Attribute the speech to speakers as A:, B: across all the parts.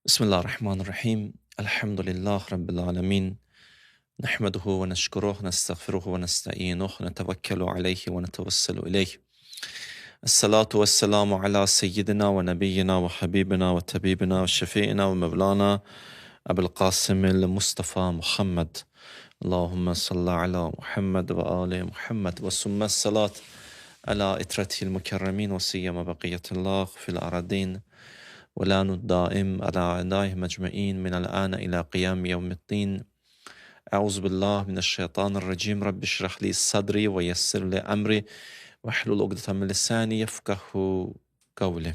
A: Bismillahirrahmanirrahim. Elhamdülillah Rabbil alemin. Nehmeduhu ve neşkuruhu, nestağfiruhu ve nesta'inuhu, netevekkelu aleyhi ve netevesselu ileyh. Esselatu vesselamu ala seyyidina ve nebiyyina ve habibina ve tabibina ve şefi'ina ve mevlana Ebul Qasimil Mustafa Muhammed. Allahümme salli ala Muhammed ve ali Muhammed ve summa salat ala itretihil mükerremin ve siyyama baqiyatullah fil aradin. ولان الدائم على أعدائهم أجمعين من الآن إلى قيام يوم الدين. أعوذ بالله من الشيطان الرجيم. رب اشرح لي صدري ويسر لي أمري واحلل عقدة من لساني يفقهوا قولي.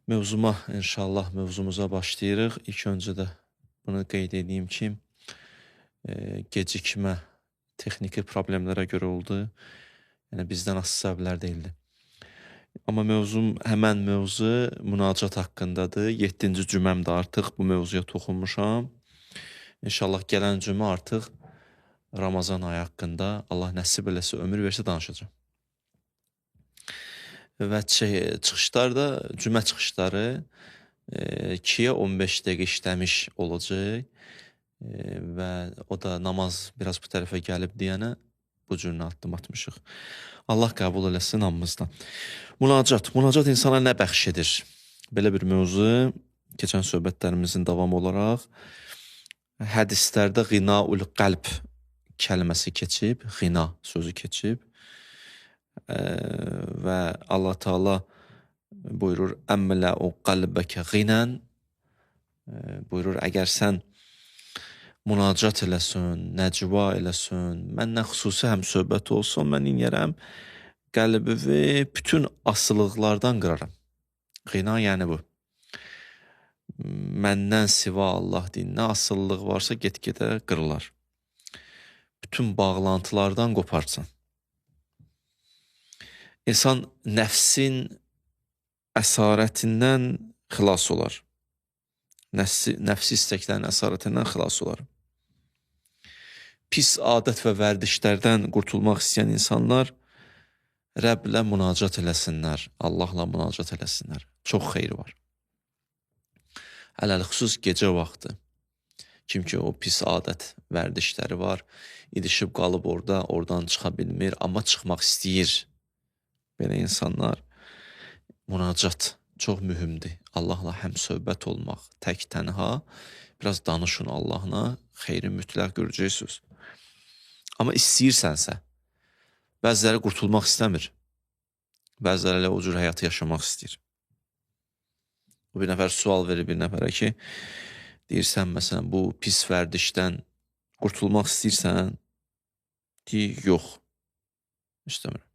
A: Mevzumuza başlayırıq. İlk öncə də bunu qeyd edeyim ki, gecikmə texniki problemlərə görə oldu. Yəni bizdən asılı səbəblər deyildi. Amma həmən mövzu münacat haqqındadır. 7-ci cüməmdə artıq bu mövzuya toxunmuşam. İnşallah gələn cümə artıq Ramazan ayı haqqında Allah nəsib eləsə, ömür versə danışacağım. Və çıxışlar da, cümə çıxışları 2-yə 15 dəqiqə işləmiş olacaq. Və o da namaz biraz bu tərəfə gəlib deyənə bu cürünə addım atmışıq. Allah qəbul eləsin hamımızdan. Münacat insana nə bəxş edir? Belə bir mövzu keçən söhbətlərimizin davamı olaraq hədislərdə ğinaul qəlb kəlməsi keçib, ğina sözü keçib və Allah Teala buyurur əmlə'u qəlbəkə ğinən, buyurur əgər sən münacat eləsin, nəcva eləsin, məndən xüsusi həm söhbət olsun, mən inəyərəm, qəlbivi bütün asılıqlardan qıraram. Qina yəni bu. Məndən siva Allah deyin, nə asıllıq varsa get-gedə qırılar. Bütün bağlantılardan qoparsan. İnsan nəfsin əsarətindən xilas olar. Nəfsi istəklərin əsarətindən xilas olar. Pis adət və vərdişlərdən qurtulmaq istəyən insanlar Rəblə münacat eləsinlər, Allahla münacat eləsinlər. Çox xeyri var. Ələl-xüsus gecə vaxtı. Kim ki o pis adət vərdişləri var, idişib qalıb oradan çıxa bilmir, amma çıxmaq istəyir. Belə insanlar münacat çox mühümdür. Allahla həm söhbət olmaq, tək tənha, biraz danışın Allahla, xeyri mütləq görəcəksiniz. Amma istəyirsənsə, bəziləri qurtulmaq istəmir. Bəziləri elə o cür həyatı yaşamaq istəyir. Bir nəfər sual verir bir nəfərə ki, deyirsən, məsələn, bu pis vərdişdən qurtulmaq istəyirsən, deyir, yox, istəmirəm.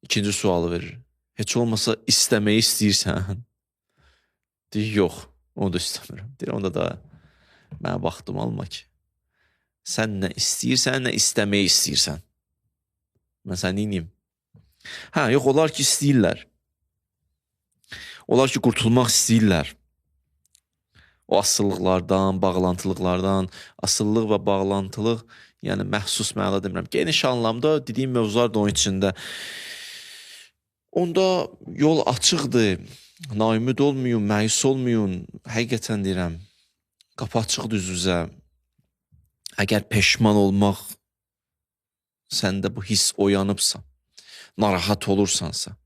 A: İkinci sualı verir. Heç olmasa istəməyi istəyirsən, deyir, yox, onu da istəmirəm. Deyir, onda da mənə vaxtım alma ki. Sən nə istəyirsən, nə istəməyi istəyirsən. Mən sən neyim? Yox, onlar ki istəyirlər. Onlar ki qurtulmaq istəyirlər. O asıllıqlardan, bağlantılıqlardan, asıllıq və bağlantılıq, yəni məhsus mənada demirəm. Geniş anlamda dediyim mövzular da onun içində. Onda yol açıqdır, naümid olmayın, məyus olmayın, həqiqətən deyirəm, qapı açıqdır üzünüzə. Əgər peşman olmaq səndə bu hiss oyanıbsa, narahat olursansa,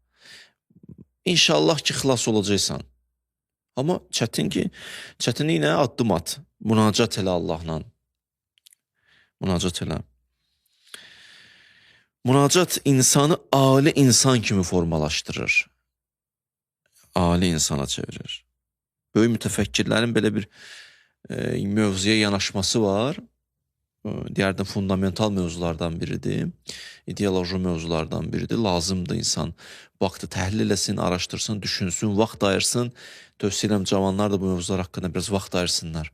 A: İnşallah ki, xilas olacaqsan. Amma çətinliklə addım at. Münacat elə Allahla. Münacat elə. Münacat insanı ali insan kimi formalaşdırır. Ali insana çevirir. Böyük mütəfəkkirlərin belə bir mövzuya yanaşması var. Deyərdim, fundamental mövzulardan biridir. İdeoloji mövzulardan biridir. Lazımdır insan vaxtı təhlil eləsin, araşdırsın, düşünsün, vaxt ayırsın. Tövsiyə edirəm, cavanlar da bu mövzular haqqında biraz vaxt ayırsınlar.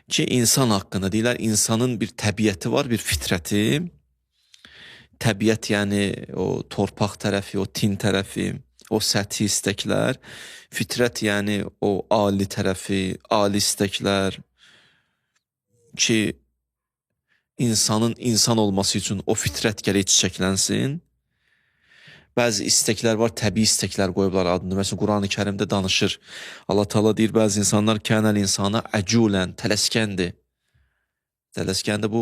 A: Ki, insan haqqında deyirlər, insanın bir təbiəti var, bir fitrəti. Təbiət yəni o torpaq tərəfi, o tin tərəfi, o səthi istəklər. Fitrət yəni o ali tərəfi, ali istəklər. Ki, insanın insan olması üçün o fitrət gələk çiçəklənsin. Bəzi isteklər var, təbii isteklər qoyublar adını. Məsələn, Qurani Kərimdə danışır. Allah Taala deyir, bəzi insanlar kənəl insana əcülən, tələskəndir. Tələskəndir bu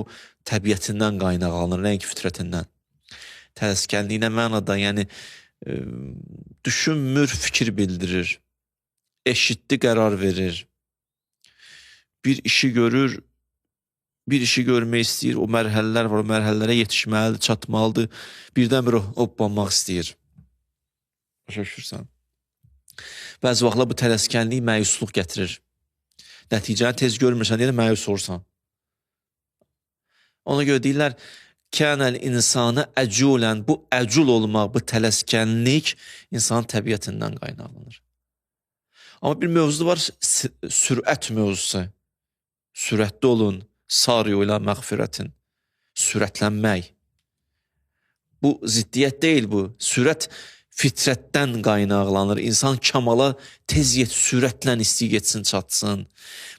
A: təbiətindən qaynaqlanır, nəinki fitrətindən. Tələskənliyi nə mənada, yəni düşünmür, fikir bildirir. Eşitdi, qərar verir. Bir işi görür, bir işi görmək istəyir, o mərhələlər var, o mərhələlərə yetişməlidir, çatmalıdır. Birdən-bir hoppanmaq istəyir. Başa düşürsən? Bəzi vaxtlar bu tələskənlik məyusluq gətirir. Nəticəni tez görmürsən, deyə məyus olursan. Ona görə deyirlər, kənəl insanı əcülən, bu əcül olmaq, bu tələskənlik insanın təbiətindən qaynaqlanır. Amma bir mövzu var, sürət mövzusu. Sürətli olun, sariyo ilə məğfirətin. Sürətlənmək. Bu ziddiyyət deyil bu. Sürət fitrətdən qaynaqlanır. İnsan kamala tez sürətlə istəyir getsin, çatsın.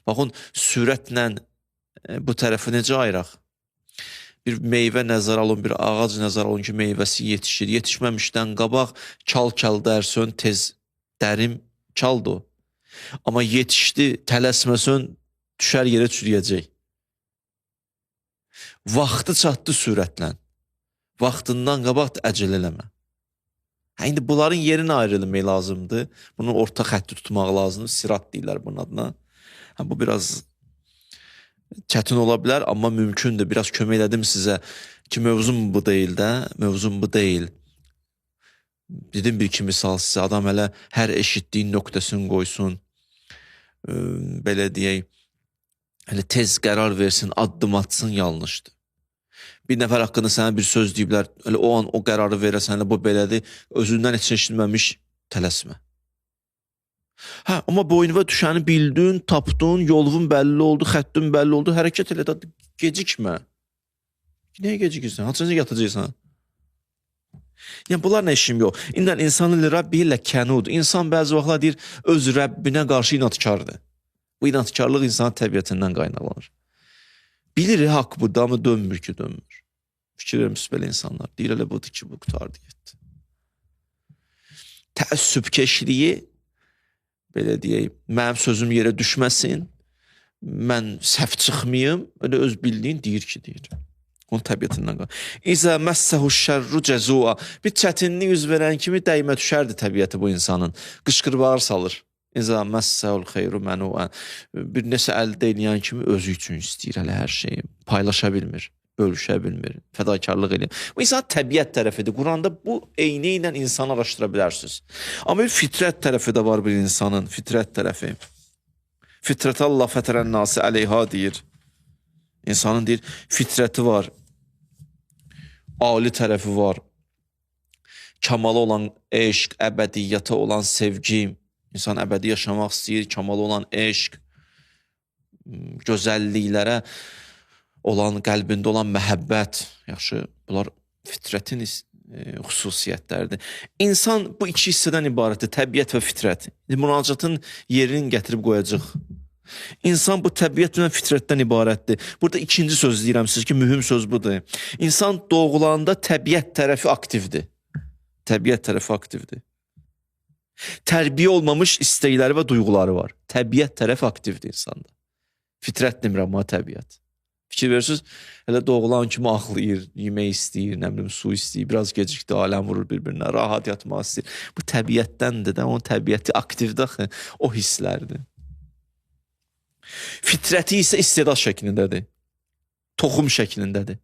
A: Baxın, sürətlə bu tərəfi necə ayıraq? Bir meyvə nəzər alın, bir ağac nəzər alın ki, meyvəsi yetişir. Yetişməmişdən qabaq kal dərsön, tez dərim kaldı o. Amma yetişdi, tələsməsön, düşər yerə çürüyəcək. Vaxtı çatdı sürətlə. Vaxtından qabaq əcəl eləmə. İndi bunların yerini ayrılmaq lazımdır. Bunu orta xətti tutmaq lazımdır. Sirat deyirlər bunun adına. Bu biraz çətin ola bilər, amma mümkündür. Biraz kömək elədim sizə ki, mövzum bu deyil də, mövzum bu deyil. Dedim bir-iki misal sizə, adam hələ hər eşitdiyin nöqtəsini qoysun. Belə deyək, hələ tez qərar versin, addım atsın, yanlışdır. Bir nəfər haqqında sənə bir söz deyiblər, elə o an o qərarı verəsən, bu belədir, özündən heç eşitməmiş, tələsmə. Amma boynuna düşəni bildin, tapdın, yolun bəlli oldu, xəttin bəlli oldu, hərəkət elə, gecikmə. Nəyə gecikirsən? Hansınca yatacaqsan? Yəni, bunlar nə işim yox. İndən insanın Rəbbi ilə kənud. İnsan bəzi vaxtlar deyir, öz Rəbbinə qarşı inatkardır. Bu inatkar,lıq insanın təbiətindən qaynaqlanır. Bilir, haqq bu, damı dönmür ki, dönmür. Fikir vermiş belə insanlar. Deyir, elə budur ki, bu qutardı, getdi. Təəssübkeşliyi, belə deyək, mənim sözüm yerə düşməsin, mən səhv çıxmayım, elə öz bildiyin deyir ki, deyir. Onun təbiətindən qaynaqlanır. İzə məssəhu şərru cəzua. Bir çətinlik üz verən kimi dəymə düşərdi təbiəti bu insanın. Qışqır-bağır salır. İzə məssəhul xeyru mənuən. Bir neçə əldə eləyən kimi özü üçün istəyir hələ hər şeyi. Paylaşa bilmir, bölüşə bilmir, fədakarlıq eləyir. Bu insan təbiət tərəfidir. Quranda bu eyni ilə insanı araşdıra bilərsiniz. Amma bir fitrət tərəfi də var bir insanın, fitrət tərəfi. Fitrətəllah fətərən nasi əleyha deyir. İnsanın deyir, fitrəti var, ali tərəfi var, kamalı olan eşq, əbədiyyətə olan sevgi, insan əbədi yaşamaq istəyir, kamalı olan eşq, gözəlliklərə olan, qəlbində olan məhəbbət, yaxşı, bunlar fitrətin xüsusiyyətləridir. İnsan bu iki hissədən ibarətdir, təbiət və fitrət. Münacatın yerini gətirib qoyacaq. İnsan bu təbiət və fitrətdən ibarətdir. Burada ikinci söz deyirəm siz ki, mühüm söz budur. İnsan doğulanda təbiət tərəfi aktivdir. Təbiət tərəfi aktivdir. Tərbiyə olmamış istəkləri və duyğuları var. Təbiət tərəfi aktivdir insanda. Fitrət demirəm, amma təbiət. Fikir verirsiniz, elə doğulan kimi ağlayır, yemək istəyir, nə bilim, su istəyir, biraz gecikdi, aləm vurur bir-birinə, rahat yatmaq istəyir. Bu təbiətdəndir də, onun təbiəti aktivdir axı, o hisslərdir. Fitrəti isə istedad şəklindədir. Toxum şəklindədir.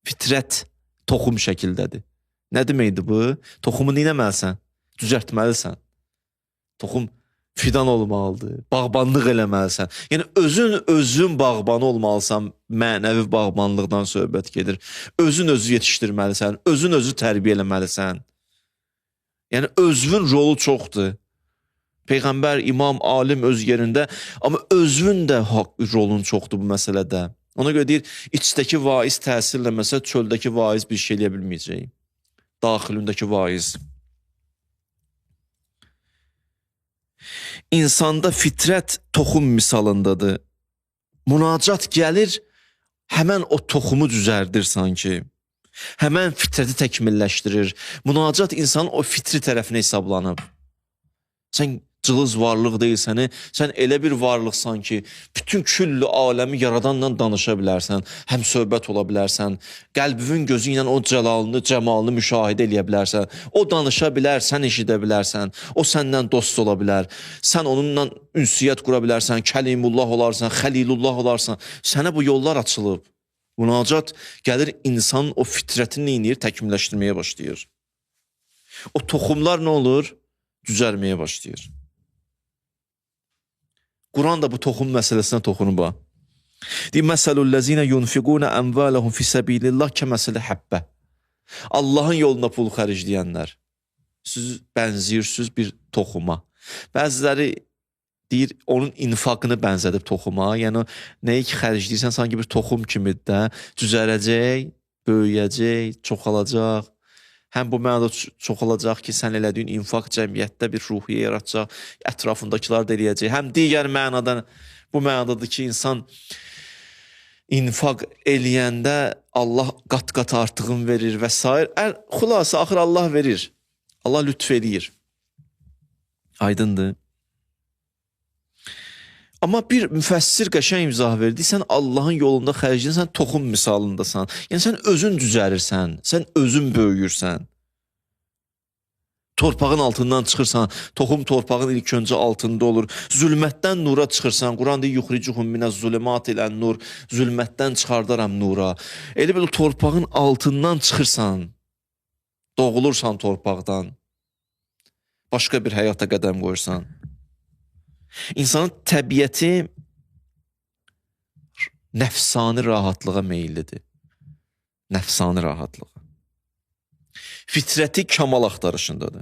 A: Fitrət toxum şəklindədir. Nə deməkdir bu? Toxumu neynəməlisən? Düzəltməlisən. Toxum fidan olmalıdır. Bağbanlıq eləməlisən. Yəni, özün bağbanı olmalısan, mənəvi bağbanlıqdan söhbət gedir. Özün özü yetişdirməlisən. Özün özü tərbiyə eləməlisən. Yəni, özün rolu çoxdur. Peyğəmbər, imam, alim öz yerində, amma özün də rolun çoxdur bu məsələdə. Ona görə deyir, içdəki vaiz təsirləməsə, çöldəki vaiz bir şey eləyə bilməyəcək. Daxilindəki vaiz. İnsanda fitrət toxum misalındadır. Münacat gəlir, həmən o toxumu düzərdir sanki. Həmən fitrəti təkmilləşdirir. Münacat insanın o fitri tərəfinə hesablanıb. Sən cılız varlıq deyilsən, sən elə bir varlıqsan ki, bütün küllü aləmi yaradanla danışa bilərsən, həm söhbət ola bilərsən, qəlbinin gözü ilə o cəlalını, cəmalını müşahidə eləyə bilərsən, o danışa bilər, sən eşidə bilərsən, o səndən dost ola bilər, sən onunla ünsiyyət qura bilərsən, kəlimullah olarsan, xəlilullah olarsan, sənə bu yollar açılıb. Münacat gəlir insanın o fitrətini neyinir, təkmilləşdirməyə başlayır. O toxumlar nə olur? Cücərməyə başlayır. Quran da bu toxum məsələsinə toxunub. Deyir, məsəlul-ləzinə yunfiqunə əmvələhum fi səbilillah kəməsəli həbbə. Allahın yoluna pul xərcləyənlər. Siz bənziyirsiniz bir toxuma. Bəziləri deyir, onun infaqını bənzədib toxuma. Yəni, nəyi ki xərcləyirsən, sanki bir toxum kimidir də, cüzərəcək, böyüyəcək, çoxalacaq. Həm bu mənada çoxalacaq ki, sən elədiyin infaq cəmiyyətdə bir ruhiyyə yaratacaq, ətrafındakilar da eləyəcək. Həm digər mənada, bu mənadadır ki, insan infaq eləyəndə Allah qat-qat artığını verir və s. Xülasə, axır Allah verir. Allah lütf eləyir. Aydındır. Amma bir müfəssir qəşəng izah verdi, sən Allahın yolunda xərcləyirsən, sən toxum misalındasan. Yəni, sən özün düzərirsən, sən özün böyüyürsən. Torpağın altından çıxırsan, toxum torpağın ilk öncə altında olur. Zülmətdən nura çıxırsan, Quran deyir, yuxricuhum minəz zulümat ilən nur, zülmətdən çıxardaram nura. Elə bir torpağın altından çıxırsan, doğulursan torpaqdan, başqa bir həyata qədəm qoyursan. İnsanın təbiəti nəfsani rahatlığa meyillidir. Nəfsani rahatlığa. Fitrəti kamal axtarışındadır.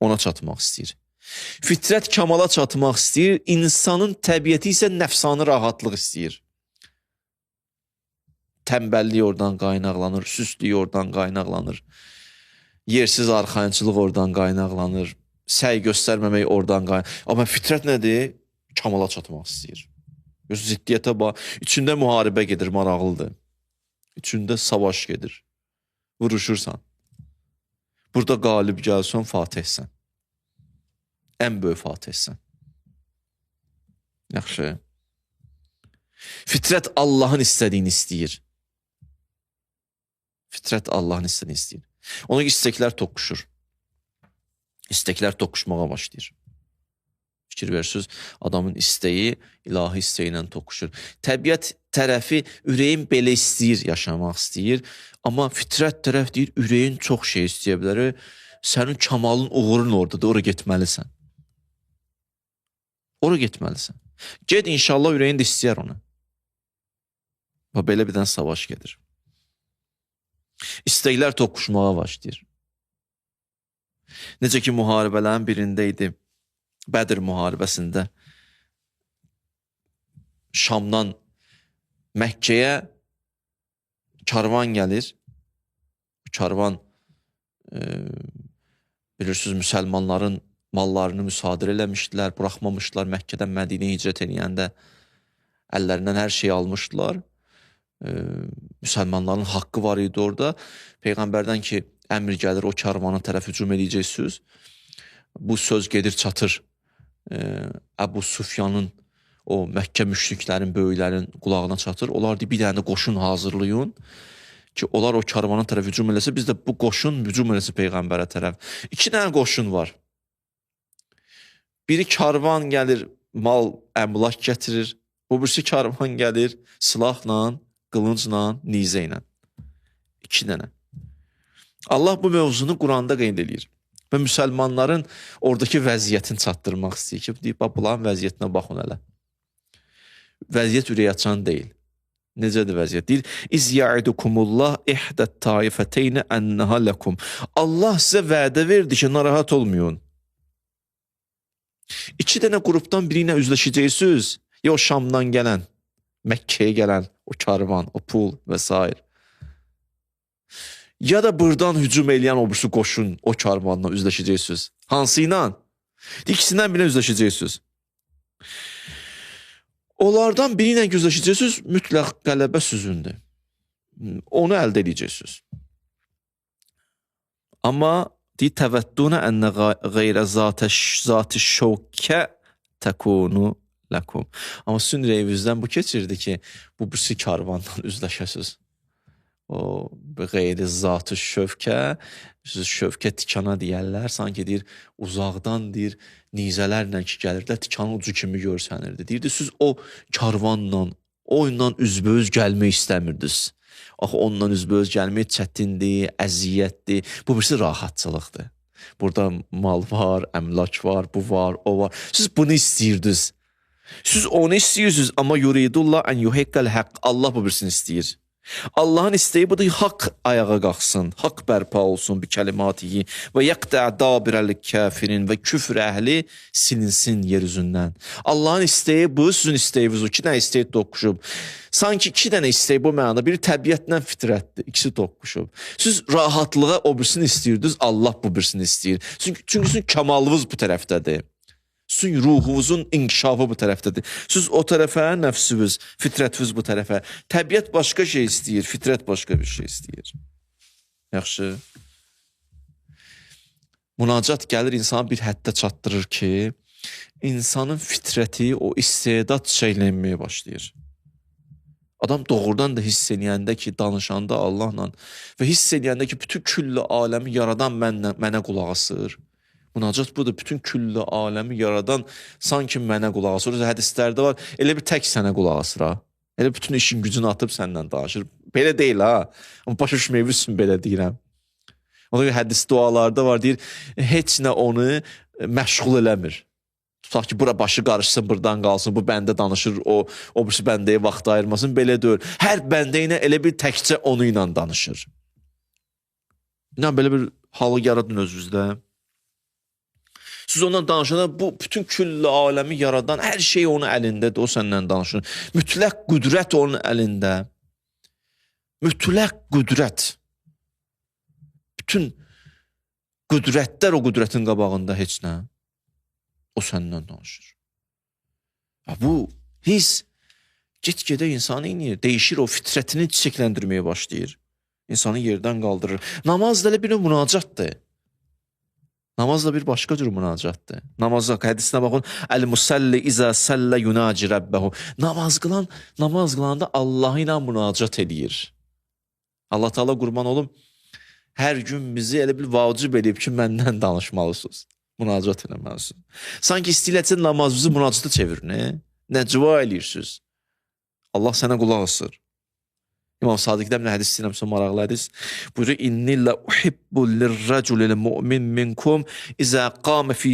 A: Ona çatmaq istəyir. Fitrət kamala çatmaq istəyir, insanın təbiəti isə nəfsani rahatlıq istəyir. Tənbəllik oradan qaynaqlanır, süstlük oradan qaynaqlanır, yersiz arxayınçılıq oradan qaynaqlanır, səy göstərməmək oradan qaynaqlanır. Amma fitrət nədir? Kamala çatmaq istəyir. Ziddiyyətə bax, içində müharibə gedir, maraqlıdır. İçində savaş gedir, vuruşursan. Burada qalib gəlsən, fatihsən. Ən böyük fatihsən. Yaxşı. Fitrət Allahın istədiyini istəyir. Fitrət Allahın istədiyini istəyir. Ona isteklər toqquşur. İsteklər toqquşmağa başlayır. Fikir verirsiniz, adamın isteği ilahi isteğiyle toqquşur. Təbiət tərəfi ürəyin belə istəyir, yaşamaq istəyir. Amma fitrət tərəf deyir, ürəyin çox şey istəyə bilər. Sənin kamalın uğurun oradadır, ora getməlisən. Ora getməlisən. Ged, inşallah ürəyin də istəyər onu. Və belə birdən savaş gedir. İsteklər toqquşmağa başlayır. Necə ki, müharibələrin birində idi, Bədir müharibəsində Şamdan Məkkəyə karvan gəlir. Karvan, bilirsiniz, müsəlmanların mallarını müsadir eləmişdilər, buraxmamışdılar. Məkkədən Mədinəyə hicrət eləyəndə əllərindən hər şeyi almışdılar. Müsəlmanların haqqı var idi orada. Peyğəmbərdən ki, əmr gəlir, o karvana tərəf hücum edəcəksiniz. Bu söz gedir, çatır Əbu Sufyanın, o Məkkə müşriklərin, böyüklərin qulağına çatır. Onlar deyir, bir dənə də qoşun hazırlayın ki, onlar o karvana tərəf hücum eləsə, biz də bu qoşun hücum eləsə Peyğəmbərə tərəf. 2 dənə qoşun var. Biri karvan gəlir, mal, əmlak gətirir. O birisi karvan gəlir, silahla, qılıncla, nizə ilə. 2 dənə. Allah bu mövzunu Quranda qeyd edir. Və müsəlmanların oradakı vəziyyətini çatdırmaq istəyir ki, deyib, bunların vəziyyətinə baxın hələ. Vəziyyət ürək açan deyil. Necədir vəziyyət? Deyir, İz ya'idukumullah ihdət taifəteyni ənnaha ləkum. Allah sizə vədə verdi ki, narahat olmayın. 2 dənə qrupdan biri ilə üzləşəcəksiniz, ya o Şamdan gələn, Məkkəyə gələn, o karvan, o pul və s. Ya da buradan hücum eləyən o birisi qoşun, o karvanla üzləşəcəksiniz. Hansı ilə? İkisindən birine üzləşəcəksiniz. Onlardan biri ilə üzləşəcəksiniz, mütləq qələbə sizündür. Onu əldə edəcəksiniz. Amma deyir təvədduna ənə qeyrə zati şəvkə təkunu ləkum. Amma sizin ürəyinizdən bu keçirdi ki, bu birisi karvandan üzləşəsiz. O qeyri zatı şövkə, şövkə tikana deyərlər, sanki deyir uzaqdan deyir nizələrlə ki gəlirlər, tikanın ucu kimi görsənirdi. Deyirdi siz o karvanla, onunla üzbəüz gəlmək istəmirdiniz. Axı onunla üzbəüz gəlmək çətindir, əziyyətdir. Bu birisi rahatçılıqdır. Burada mal var, əmlak var, bu var, o var. Siz bunu istəyirdiniz. Siz onu istəyirsiniz, amma yuridullah ən yuhiqqəl haqq. Allah bu birisini istəyir. Allahın istəyi budur, haqq ayağa qalxsın, haqq bərpa olsun bir kəlimatihi və yəqtə dabirəl kafirin və küfr əhli silinsin yer üzündən. Allahın istəyi bu, sizin istəyiniz o. İki dənə istəyi toqquşub. Sanki iki dənə istəyi bu mənada, biri təbiətdən fitrətdir, ikisi toqquşub. Siz rahatlığa o birisini istəyirdiniz, Allah bu birisini istəyir. Çünki sizin kamalınız bu tərəfdədir. Sizin ruhunuzun inkişafı bu tərəfdədir. Siz o tərəfə, nəfsiniz, fitrətiniz bu tərəfə. Təbiət başqa şey istəyir, fitrət başqa bir şey istəyir. Yaxşı. Münacat gəlir insana bir həddə çatdırır ki, insanın fitrəti, o istedad şeylənməyə başlayır. Adam doğrudan da hiss eləyəndə ki, danışanda Allahla və hiss eləyəndə ki, bütün külli aləmi yaradan mənə qulaq asır. Münacat budur, bütün külli aləmi yaradan sanki mənə qulaq asır. Hədislərdə var, elə bir tək sənə qulaq asır ha. Elə bütün işin gücünü atıb səndən danışır. Belə deyil ha. Amma başa düşməyi üçün belə deyirəm. Ona görə hədis dualarda var, deyir, heç nə onu məşğul eləmir. Tutaq ki, bura başı qarışsın, buradan qalsın, bu bəndə danışır, o birisi bəndəyə vaxt ayırmasın, belə deyil. Hər bəndə ilə elə bir təkcə onu ilə danışır. İnan belə bir halı yaradın özünüzdə. Siz ondan danışanda bu bütün külli aləmi yaradan, hər şey onun əlindədir, o səndən danışır. Mütləq qüdrət onun əlində. Mütləq qüdrət. Bütün qüdrətlər o qüdrətin qabağında heç nə. O səndən danışır. Bu his get-gedə insanı dəyişir, o fitrətini çiçəkləndirməyə başlayır. İnsanı yerdən qaldırır. Namaz da elə bir münacatdır. Namaz da bir başqa cür münacatdır. Namazda hədisinə baxın, əl-musalli izə səllə yunaci rəbbəhu. Namaz qılanda Allah ilə münacat edir. Allah Teala qurban olum, hər gün bizi elə bir vacib edib ki, məndən danışmalısınız. Münacat eləməlisiniz. Sanki istəyirlər namazınızı münacata çevirin. Nəcva eləyirsiniz. Allah sənə qulaq asır. İmam Sadiq'dən bir hədis istəyirəm, maraqlı hədis. Buyurur, İnni lə uhibbu lirrəculil mu'min minkum izə qamə fi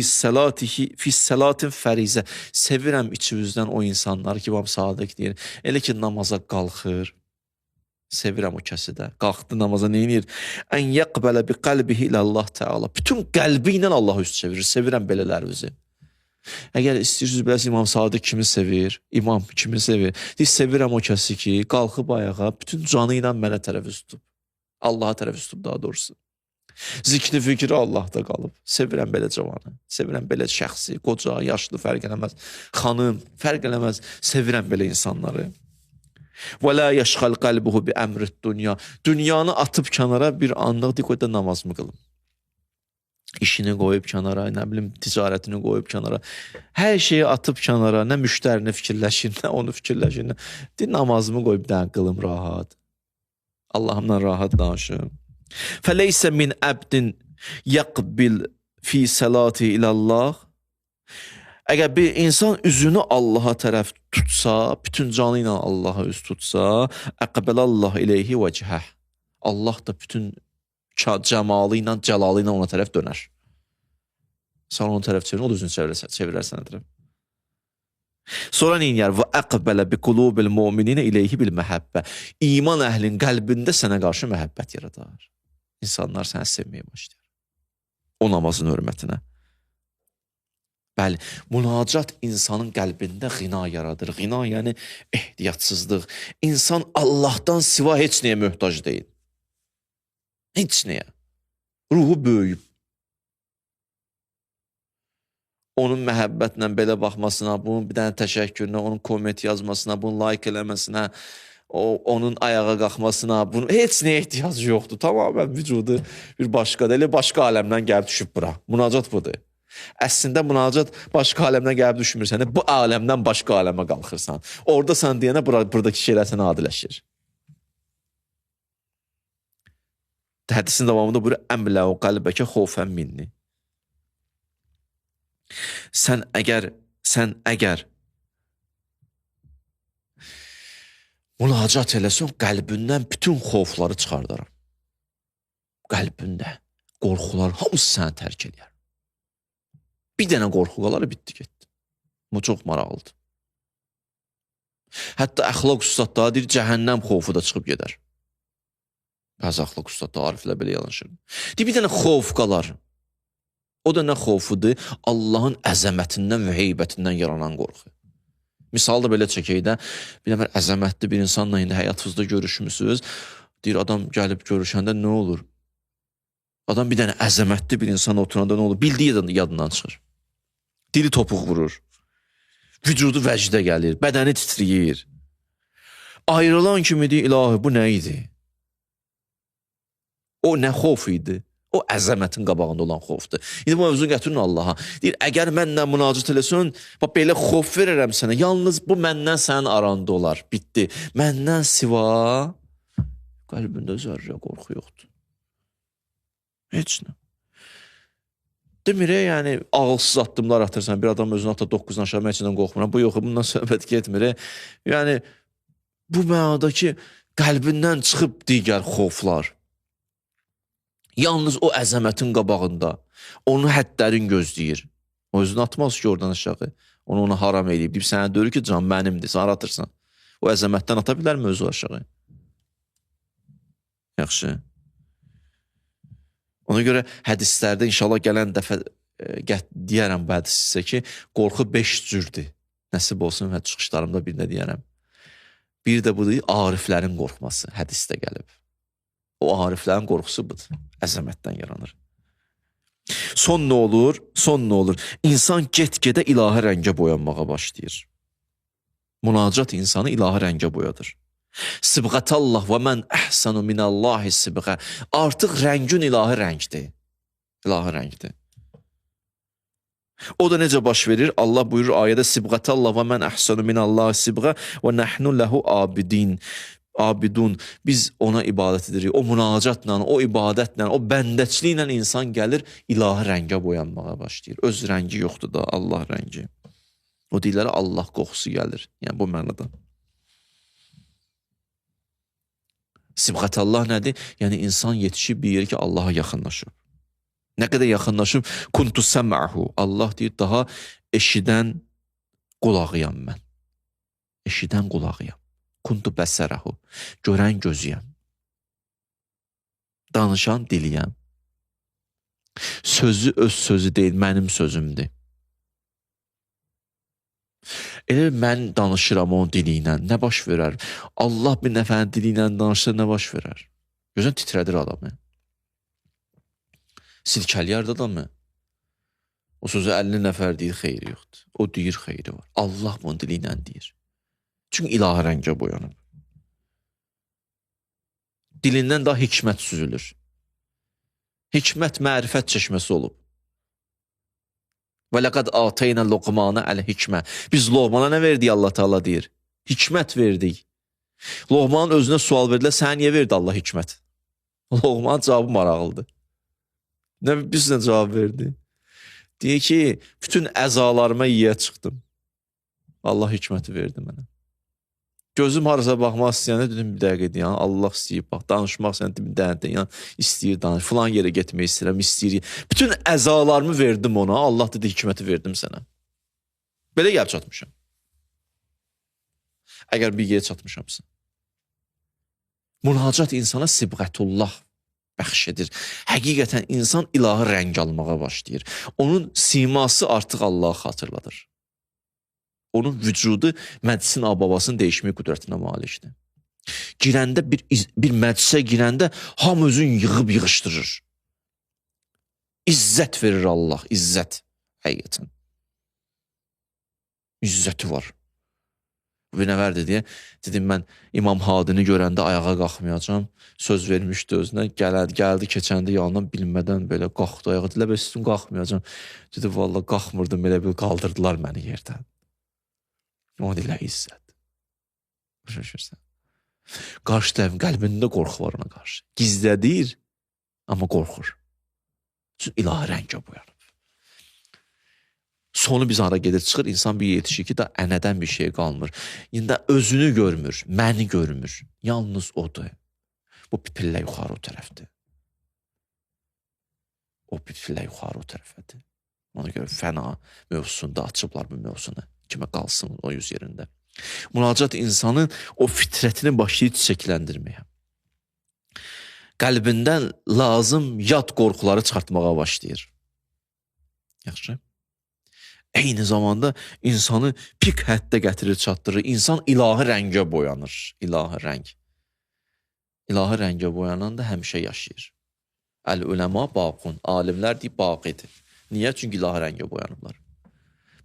A: salatin fərizə. Sevirəm içinizdən o insanları ki, İmam Sadiq deyir. Elə ki, namaza qalxır. Sevirəm o kəsi də. Qalxdı namaza neyinir? Ən yəqbələ bi qəlbihi ilə Allah Teala. Bütün qəlbi ilə Allah üst çevirir. Sevirəm belələrinizi. Əgər istəyirsiniz biləsiniz İmam Sadiq kimi sevir, İmam kimi sevir. Deyir, sevirəm o kəsi ki, qalxıb ayağa, bütün canı ilə mənə tərəf üst tutub. Allaha tərəf üst tutub daha doğrusu. Zikri fikri Allahda qalıb. Sevirəm belə cavanı, sevirəm belə şəxsi, qoca, yaşlı, fərq eləməz. Xanım, fərq eləməz. Sevirəm belə insanları. Və la yəşğal qəlbuhu bi əmrit dünya. Dünyanı atıb kənara bir anlıq diqqətlə namazımı qılım. İşini qoyub kənara, nə bilim, ticarətini qoyub kənara. Hər şeyi atıb kənara, nə müştərini fikirləşin, nə onu fikirləşin. Deyir, namazımı qoyub dən qılım rahat. Allahımla rahat danışım. Fəleysə min əbdin yəqbil fi səlati ilallah. Əgər bir insan üzünü Allaha tərəf tutsa, bütün canı ilə Allaha üz tutsa, əqbəlallah ileyhi vəcəhəh. Allah da bütün cəmalı ilə, cəlalı ilə ona tərəf dönər. Sən onun tərəf çevirin, o da üzünü çevirər sənə tərəf. Sonra neyniyər? Və əqbələ bi qulubil mu'mininə ileyhi bil məhəbbə. İman əhlin qəlbində sənə qarşı məhəbbət yaradar. İnsanlar səni sevməyə başlayır. O namazın hörmətinə. Bəli, münacat insanın qəlbində qina yaradır. Qina yəni ehtiyatsızlıq. İnsan Allahdan siva heç nəyə möhtac deyil. Heç nəyə. Ruhu böyüyüb. Onun məhəbbətlə belə baxmasına, bunun bir dənə təşəkkürünə, onun komment yazmasına, bunun like eləməsinə, onun ayağa qalxmasına, bunun heç nəyə ehtiyacı yoxdur. Tamamilə vücudu bir başqadır. Elə başqa aləmdən gəlib düşüb bura. Münacat budur. Əslində münacat başqa aləmdən gəlib düşmürsən. Bu aləmdən başqa aləmə qalxırsan. Oradasan deyənə buradakı şeylər sənə adiləşir. Hədisin davamında buyurur, əmləu qəlbəkə xofən minni. Sən əgər münacat eləsən, qəlbindən bütün xofları çıxardaram. Qəlbində qorxular hamısı səni tərk edər. Bir dənə qorxu qalar, bitdi, getdi. Bu çox maraqlıdır. Hətta əxlaq ustadları deyir, cəhənnəm xofu da çıxıb gedər. Bəzi əxlaq ustadları ariflər belə yanaşır. Deyir, bir dənə xof qalar. O da nə xofudur? Allahın əzəmətindən və heybətindən yaranan qorxu. Misal da belə çəkək də, bir nəfər əzəmətli bir insanla indi həyatınızda görüşmüsünüz. Deyir, adam gəlib görüşəndə nə olur? Adam bir dənə əzəmətli bir insana oturanda nə olur? Bildiyi yadından çıxır. Dili topuq vurur. Vücudu vəcdə gəlir. Bədəni titriyir. Ayrılan kimi deyir, ilahi, bu nə idi? O nə xof idi? O əzəmətin qabağında olan xofdur. İndi bu mövzunu gətirin Allaha. Deyir, əgər mənlə münacat eləsən, belə xof verərəm sənə. Yalnız bu məndən sənin aranda olar. Bitdi. Məndən siva qəlbində zərrə qorxu yoxdur. Heç nə. Demir, yəni ağılsız addımlar atırsan. Bir adam özünü ata 9-dan aşağı məhçindən qorxmuram. Bu yox, bundan söhbət getmir. Yəni bu mənada ki, qəlbindən çıxıb digər xoflar. Yalnız o əzəmətin qabağında onu hədlərin gözləyir. O özünü atmaz ki, oradan aşağı. Onu ona haram edib. Deyib, sənə deyir ki, can mənimdir, sən atırsan. O əzəmətdən ata bilərmi özü aşağı? Yaxşı. Ona görə hədislərdə inşallah gələn dəfə deyərəm bu hədis sizə ki, qorxu 5 cürdür. Nəsib olsun və çıxışlarımda bir də deyərəm. Bir də budur, ariflərin qorxması hədisdə gəlib. O ariflərin qorxusu budur. Əzəmətdən yaranır. Son nə olur? Son nə olur? İnsan get-gedə ilahi rəngə boyanmağa başlayır. Münacat insanı ilahi rəngə boyadır. Sibğətallah və mən əhsanu minallahi sibğə. Artıq rəngün ilahi rəngdir. İlahi rəngdir. O da necə baş verir? Allah buyurur ayədə Sibğətallah və mən əhsanu minallahi sibğə və nəhnu ləhu abidun. Biz ona ibadət edirik. O münacatla, o ibadətlə, o bəndəçliklə insan gəlir, ilahi rəngə boyanmağa başlayır. Öz rəngi yoxdur da, Allah rəngi. O deyirlər, Allah qoxusu gəlir. Yəni bu mənada. Sibğətallah nədir? Yəni insan yetişib bir yer ki, Allaha yaxınlaşıb. Nə qədər yaxınlaşıb? Kuntu səm'ahu. Allah deyir, daha eşidən qulağıyam mən. Eşidən qulağıyam. Kuntu bəsərahu. Görən gözüyəm. Danışan diliyəm. Sözü öz sözü deyil, mənim sözümdür. Elə mən danışıram onun dili ilə, nə baş verər? Allah bir nəfərin dili ilə danışsa nə baş verər? Gözən titrədir adamı. Silkəliyər də adamı. O sözü 50 nəfər deyir, xeyri yoxdur. O deyir, xeyri var. Allah bunun dili ilə deyir. Çünki ilahi rəngə boyanıb. Dilindən daha hikmət süzülür. Hikmət mərifət çeşməsi olub. Və ləqəd atəynə Luqmana əl-hikmə. Biz Luqmana nə verdik Allah Teala deyir? Hikmət verdik. Luqmanın özünə sual verdilər, sənə niyə verdi Allah hikmət? Luqmanın cavabı maraqlıdır. Biz nə cavab verdi? Deyir ki, bütün əzalarıma yiyə çıxdım. Allah hikməti verdi mənə. Gözüm harasa baxmaq istəyəndə dedim, bir dəqiqə deyən, Allah istəyir, bax, danışmaq istəyəndə bir dəqiqə deyən, istəyir danış, filan yerə getmək istəyirəm, istəyir. Bütün əzalarımı verdim ona, Allah dedi, hikməti verdim sənə. Belə gəlib çatmışam. Əgər bir yerə çatmışamsa. Münacat insana sibğətullah bəxş edir. Həqiqətən insan ilahi rəng almağa başlayır. Onun siması artıq Allahı xatırladır. Onun vücudu məclisin babasını dəyişmək qüdrətinə malikdir. Girəndə, bir məclisə girəndə hamı özünü yığıb yığışdırır. İzzət verir Allah, izzət. Həqiqətən. İzzəti var. Binəvərdir deyə dedim mən İmam Hadini görəndə ayağa qalxmayacağam. Söz vermişdi özünə. Gəldi keçəndə yanından bilmədən belə qalxdı ayağa. Dilə bəs üstün qalxmayacağam. Dedi vallahi qalxmırdım, elə bil qaldırdılar məni yerdən. O dilə izzət. Başa. Qarşı tərəfin qəlbində qorxu var ona qarşı. Gizlədir, amma qorxur. Çünki ilahi rəngə boyanıb. Sonu biz hara gedir, çıxır, insan bir yetişir ki, da ənədən bir şey qalmır. İndi özünü görmür, məni görmür. Yalnız odur. Bu pipillə yuxarı o tərəfdir. O pipillə yuxarı o tərəfədir. Ona görə fəna mövzusunda açıblar bu mövzunu. Kimə qalsın o yüz yerində. Müraciət insanın o fitrətini başlayır çiçəkləndirməyə. Qəlbindən lazım yad qorxuları çıxartmağa başlayır. Yaxşı. Eyni zamanda insanı pik həddə gətirir, çatdırır. İnsan ilahi rəngə boyanır. İlahi rəng. İlahi rəngə boyananda həmişə yaşayır. Əl-üləma baqun. Alimlər deyib baqidir. Niyə? Çünki ilahi rəngə boyanıblar.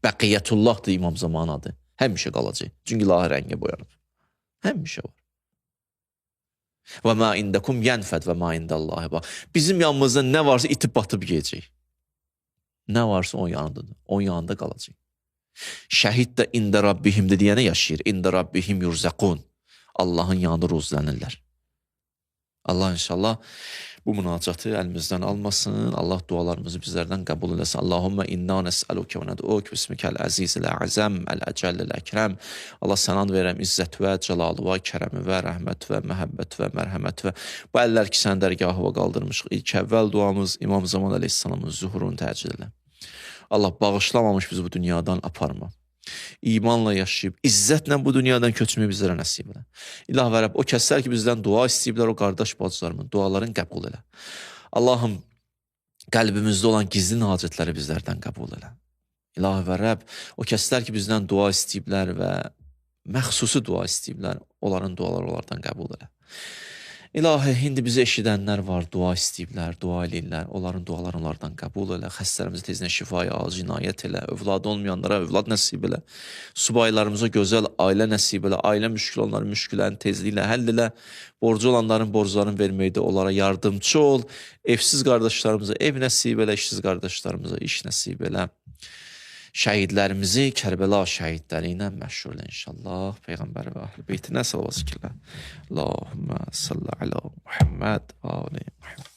A: Bəqiyyətullahdır İmam Zaman adı. Həmişə qalacaq. Çünki ilahi rəngə boyanıb. Həmişə var. Və mə indəkum yənfəd və mə indəllahi bax. Bizim yanımızda nə varsa itib batıb yiyəcək. Nə varsa onun yanındadır. Onun yanında qalacaq. Şəhid də ində Rabbihimdir deyənə yaşayır. İndə Rabbihim yurzəqun. Allahın yanında ruzlənirlər. Allah inşallah bu münacatı əlimizdən almasın. Allah dualarımızı bizlərdən qəbul eləsin. Allahümmə inna nəsəlukə və nəduk bismikəl əziz əl-əzəm, əl-əcəl əl-əkrəm. Allah sənan verəm izzət və cəlalı və kərəmi və rəhmət və məhəbbət və mərhəmət və bu əllər ki, sən dərgahıva qaldırmışıq. İlk əvvəl duamız İmam Zaman əleyhissalamın zuhurunu təcil elə. Allah bağışlamamış bizi bu dünyadan aparma. İmanla yaşayıb, izzətlə bu dünyadan köçməyi bizlərə nəsib elə. İlah və Rəbb, o kəslər ki, bizdən dua istəyiblər, o qardaş bacılarımın dualarını qəbul elə. Allahım, qəlbimizdə olan gizli hacətləri bizlərdən qəbul elə. İlah və Rəbb, o kəslər ki, bizdən dua istəyiblər və məxsusi dua istəyiblər, onların duaları onlardan qəbul elə. İlahi, indi bizi eşidənlər var, dua istəyiblər, dua eləyirlər, onların dualarını onlardan qəbul elə, xəstələrimizi tezdən şifaya al, cinayət elə, övladı olmayanlara övlad nəsib elə, subaylarımıza gözəl ailə nəsib elə, ailə müşkül onların müşküllərini tezliklə həll elə, borcu olanların borclarını verməkdə onlara yardımcı ol, evsiz qardaşlarımıza ev nəsib elə, işsiz qardaşlarımıza iş nəsib elə. Şəhidlərimizi Kərbəla şəhidləri ilə məşğul inşallah. Peyğəmbər və əhl-i beytinə salavat zikirlər. Allahümmə salli alə Muhammed və ali Muhammed.